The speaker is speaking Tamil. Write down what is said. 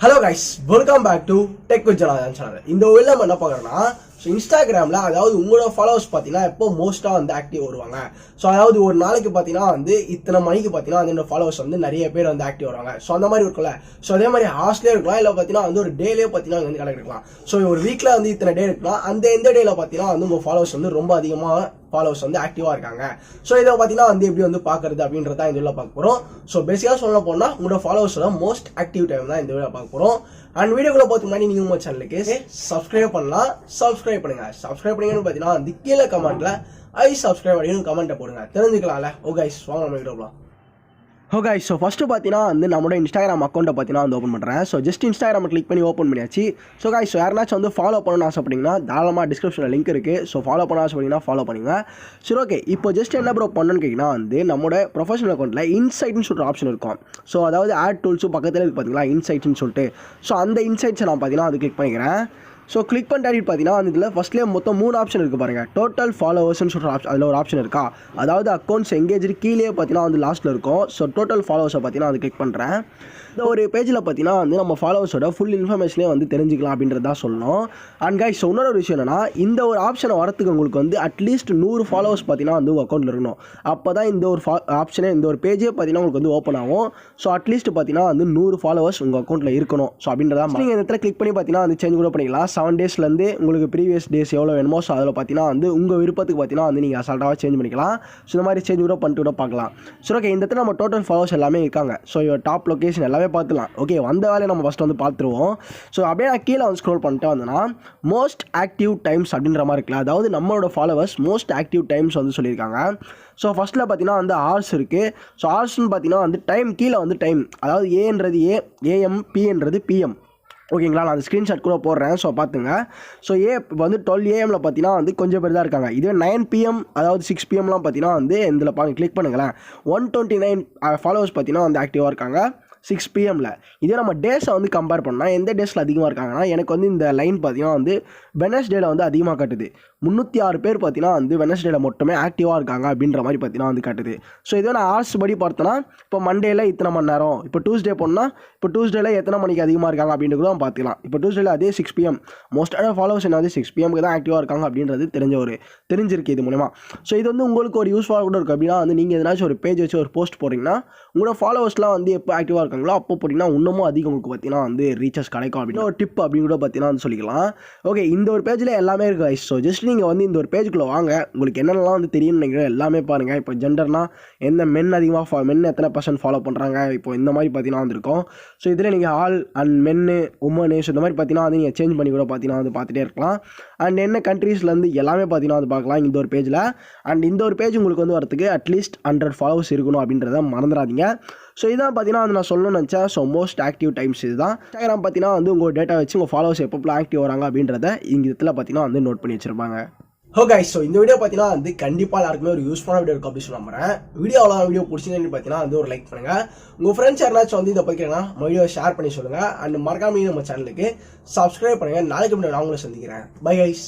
Hello guys, welcome back to Tech with Jana channel. இந்த வீடியோல நம்ம என்ன பார்க்கறோம்னா இன்ஸ்டாகிராம்ல அதாவது உங்களோட ஃபாலோவர்ஸ் பாத்தீங்கன்னா எப்போ மோஸ்டா வந்து ஆக்டிவ் வருவாங்க. சோ அதாவது ஒரு நாளைக்கு பாத்தீங்கன்னா வந்து இத்தனை மணிக்கு பாத்தீங்கன்னா அந்த ஃபாலோவர்ஸ் வந்து நிறைய பேர் வந்து ஆக்டிவ் வருவாங்க. சோ அந்த மாதிரி இருக்கும்ல. சோ அதே மாதிரி ஹாஸ்ட்லயே இருக்கலாம் இல்ல பாத்தீங்கன்னா வந்து ஒரு டேலயே பாத்தீங்கன்னா வந்து கணக்கு இருக்கலாம். சோ ஒரு வீக்ல வந்து இத்தனை டே இருக்கலாம். அந்த எந்த டேல பாத்தீங்கன்னா வந்து உங்க ஃபாலோவர்ஸ் வந்து ரொம்ப அதிகமா ஃபாலோவர்ஸ் வந்து ஆக்டிவா இருக்காங்க. சோ இதை பாத்தீங்கன்னா வந்து எப்படி வந்து பாக்குறது அப்படின்றத இந்த வீடியோல பார்க்க போறோம். சோ பேசிக்கா சொல்ல போனா உங்களோட ஃபாலோவர்ஸோட மோஸ்ட் ஆக்டிவ் டைம் தான் இந்த வீடியோல பார்க்க போறோம். அண்ட் வீடியோக்குள்ள போறதுக்கு முன்னாடி நீங்க உங்க சேனலுக்கு சப்ஸ்கிரைப் பண்ணலாம். சப்ஸ்கிரைப் பண்ணுங்க. சப்ஸ்கிரைப் பண்ணீங்கன்னு பாத்தீங்கன்னா வந்து கீழே கமெண்ட்ல ஐ சப்ஸ்கிரைப் அப்படின்னு கமெண்ட் போடுங்க, தெரிஞ்சுக்கலாம்ல. ஓ கைஸ், வாங்க நம்ம வீடியோ போலாம். ஓகே, ஸோ ஃபஸ்ட்டு பார்த்தீங்கன்னா வந்து நம்மளோட இன்ஸ்டாகிராம் அக்கௌண்ட்டை பார்த்தீங்கன்னா வந்து ஓப்பன் பண்ணுறேன். ஸோ ஜஸ்ட் இன்ஸ்டாகிராம் கிளிக் பண்ணி ஓப்பன் பண்ணியாச்சு. ஸோ ஸோ யாருனாச்சும் வந்து ஃபாலோ பண்ணணும்னு ஆசைப்பட்டீங்கன்னா தாராளமாக டிஸ்கிரிப்ஷனில் லிங்க் இருக்குது. ஸோ ஃபாலோ பண்ண ஆசைப்பட்டீங்கன்னா ஃபாலோ பண்ணுங்க. சரி, ஓகே. இப்போ ஜஸ்ட் என்ன ப்ரோ பண்ணணும்னு கேட்டிங்கன்னா வந்து நம்மளோட ப்ரொஃபஷனல் அக்கௌண்ட்டில் இன்சைட்னு சொல்லிட்டு ஆப்ஷன் இருக்கும். ஸோ அதாவது ஆட் டூல்ஸும் பக்கத்தில் இருக்குது பார்த்தீங்களா, இன்சைட்ஸ்னு சொல்லிட்டு. ஸோ அந்த இன்சைட்ஸை நான் பார்த்தீங்கன்னா அது கிளிக் பண்ணிக்கிறேன். ஸோ கிளிக் பண்ணிட்டு பார்த்தீங்கன்னா அந்த இதில் ஃபஸ்ட்லேயே மொத்தம் 3 ஆப்ஷன் இருக்குது பாருங்கள். டோட்டல் ஃபாலோவர்ஸ்னு சொல்கிற அதில் ஒரு ஆப்ஷன் இருக்கா, அதாவது அக்கௌண்ட்ஸ் எங்கேஜ் கீழே பார்த்தீங்கன்னா வந்து லாஸ்ட்டில் இருக்கும். ஸோ டோட்டல் ஃபாலோவர்ஸை பார்த்தீங்கன்னா அது கிளிக் பண்ணுறேன். இந்த ஒரு பேஜில் பார்த்தீங்கன்னா வந்து நம்ம ஃபாலோவர்ஸோட ஃபுல் இன்ஃபர்மேஷனே வந்து தெரிஞ்சிக்கலாம் அப்படின்றது தான் சொல்லணும். அண்ட் கைஸ், இன்னொரு ஒரு விஷயம் என்னன்னா, இந்த ஒரு ஆப்ஷனை வரத்துக்கு உங்களுக்கு வந்து அட்லீஸ்ட் 100 ஃபாலோவர்ஸ் பார்த்தீங்கன்னா வந்து உங்கள் அக்கௌண்ட்டில் இருக்கணும். அப்போ தான் இந்த ஒரு ஆப்ஷனே இந்த ஒரு பேஜே பார்த்தீங்கன்னா உங்களுக்கு வந்து ஓப்பன் ஆகும். ஸோ அட்லீஸ்ட் பார்த்தீங்கன்னா வந்து 100 ஃபாலோவர்ஸ் உங்கள் அக்கௌண்ட்டில் இருக்கணும். ஸோ அப்படின்றத நீங்கள் இந்த இடத்துல கிளிக் பண்ணி பார்த்தீங்கன்னா வந்து சேஞ்ச் கூட பண்ணிக்கலாம். 7 டேஸ்லேருந்து உங்களுக்கு ப்ரீவியஸ் டேஸ் எவ்வளோ வேணுமோ ஸோ அதில் பார்த்தீங்கன்னா வந்து உங்கள் விருப்பத்துக்கு பார்த்தீங்கன்னா வந்து நீங்கள் அசால்ட்டாக சேஞ்ச் பண்ணிக்கலாம். ஸோ இந்த மாதிரி சேஞ்ச் கூட பண்ணிட்டு கூட பார்க்கலாம். ஸோ ஓகே, இந்த இடத்துல நம்ம டோட்டல் ஃபாலோவர்ஸ் எல்லாமே இருக்காங்க. ஸோ டாப் லொக்கேஷன் எல்லாமே பார்த்துலாம். ஓகே, வந்த வேலையை நம்ம ஃபஸ்ட்டு வந்து பார்த்துருவோம். ஸோ அப்படியே நான் கீழே வந்து ஸ்க்ரோல் பண்ணிட்டு வந்தேன்னா மோஸ்ட் ஆக்டிவ் டைம்ஸ் அப்படின்ற மாதிரி இருக்குல்ல, அதாவது நம்மளோட ஃபாலோவர்ஸ் மோஸ்ட் ஆக்டிவ் டைம்ஸ் வந்து சொல்லியிருக்காங்க. ஸோ ஃபஸ்ட்டில் பார்த்தீங்கன்னா வந்து ஹார்ஸ் இருக்குது. ஸோ ஹார்ஸ்னு பார்த்தீங்கன்னா வந்து டைம் கீழே வந்து டைம், அதாவது ஏன்றது ஏஎம், பின்றது பிஎம். ஓகேங்களா, நான் அந்த ஸ்க்ரீன்ஷாட் கூட போடுறேன். ஸோ பார்த்துங்க. ஸோ வந்து 12 AM பார்த்தீங்கன்னா வந்து கொஞ்சம் பேர் தான் இருக்காங்க. இதே 9 PM அதாவது 6 PMலாம் பார்த்தீங்கன்னா வந்து இதில் கிளிக் பண்ணுங்களேன், 129 ஃபாலோவர்ஸ் பார்த்தீங்கன்னா வந்து ஆக்டிவாக இருக்காங்க 6 PMல. இதே நம்ம டேஸை வந்து கம்பேர் பண்ணால் எந்த டேஸில் அதிகமாக இருக்காங்கன்னா, எனக்கு வந்து இந்த லைன் பார்த்தீங்கன்னா வந்து வெனஸ்டேல வந்து அதிகமாக காட்டுது. 306 பேர் பார்த்தீங்கன்னா வந்து வெனஸ்டேல மட்டுமே ஆக்டிவாக இருக்காங்க அப்படின்ற மாதிரி பார்த்தீங்கன்னா வந்து காட்டுது. ஸோ இதே நான் ஹார்ஸ் படி பார்த்தோன்னா இப்போ மண்டேல இத்தனை மணி நேரம், இப்போ டியூஸ்டே போனால் இப்போ டியூஸ்டேல எத்தனை மணிக்கு அதிகமாக இருக்காங்க அப்படின்றது தான் பார்த்துக்கலாம். இப்போ டியூஸ்டேல அதே 6 PM மோஸ்டான ஃபாலோவர்ஸ் என்ன 6 PMக்கு தான் ஆக்டிவாக இருக்காங்க அப்படின்றது தெரிஞ்சிருக்கு இது மூலமா. ஸோ இது வந்து உங்களுக்கு ஒரு யூஸ்ஃபுல்லாக கூட இருக்குது. அப்படின்னா வந்து நீங்கள் எதனாச்சும் ஒரு பேஜ் வச்சு ஒரு போஸ்ட் போடுறீங்கன்னா உங்களோட ஃபாலோவர்ஸ்லாம் வந்து எப்போ ஆக்டிவாக இருக்காங்களோ அப்போ போட்டிங்கன்னா இன்னமும் அதிகம் உங்களுக்கு பார்த்தீங்கன்னா வந்து ரீச்சஸ் கிடைக்கும் அப்படின்னு ஒரு டிப் அப்படின்னு கூட பார்த்தீங்கன்னா வந்து சொல்லிக்கலாம். ஓகே, இந்த ஒரு பேஜில் எல்லாமே இருக்குது. ஸோ ஜஸ்ட் நீங்கள் வந்து இந்த ஒரு பேஜுக்குள்ளே வாங்க, உங்களுக்கு என்னென்னலாம் வந்து தெரியும்னு நினைக்கிறேன் எல்லாமே பாருங்கள். இப்போ ஜெண்டர்னா எந்த மென் அதிகமாக மென் எத்தனை % ஃபாலோ பண்ணுறாங்க, இப்போ இந்த மாதிரி பார்த்தீங்கன்னா வந்துருக்கும். ஸோ இதில் நீங்கள் ஆல் அண்ட் மென்னு உமனு ஸோ இந்த மாதிரி பார்த்தீங்கன்னா வந்து நீங்கள் சேஞ்ச் பண்ணி கூட பார்த்தீங்கன்னா வந்து பார்த்துட்டே இருக்கலாம். அண்ட் என்ன கண்ட்ரீஸ்லேருந்து எல்லாமே பார்த்தீங்கன்னா வந்து பார்க்கலாம் இந்த ஒரு பேஜில். அண்ட் இந்த ஒரு பேஜ் உங்களுக்கு வந்து வரதுக்கு அட்லீஸ்ட் 100 ஃபாலோவர்ஸ் இருக்கணும் அப்படின்றத மறந்துடாதீங்க. ஸோ இதான் பார்த்தீங்கன்னா வந்து நான் சொல்லணும்னு நினச்சேன். ஸோ மோஸ்ட் ஆக்டிவ் டைம்ஸ் இதுதான். இன்ஸ்டாகிராம் பார்த்தீங்கன்னா வந்து உங்கள் டேட்டா வச்சு உங்கள் ஃபாலோவர்ஸ் எப்போ ஆக்டிவ் வராங்க அப்படின்றத இங்கே இதில் பார்த்தீங்கன்னா வந்து நோட் பண்ணி வச்சிருப்பாங்க. ஓகே, ஸோ இந்த வீடியோ பார்த்தீங்கன்னா வந்து கண்டிப்பாக எல்லாருக்குமே ஒரு யூஸ்ஃபுல்லான வீடியோ இருக்கும் அப்படின்னு நம்புறேன். வீடியோ பிடிச்சிருந்தேன்னு பார்த்தீங்கன்னா வந்து ஒரு லைக் பண்ணுங்க. உங்கள் ஃப்ரெண்ட்ஸ் யாராச்சும் வந்து இதை பார்க்குறீங்கன்னா வீடியோ ஷேர் பண்ணி சொல்லுங்க. அண்ட் மறக்காம நம்ம சேனலுக்கு சப்ஸ்கிரைப் பண்ணுங்க. நாளைக்கு நான் உங்களை சந்திக்கிறேன். Bye guys.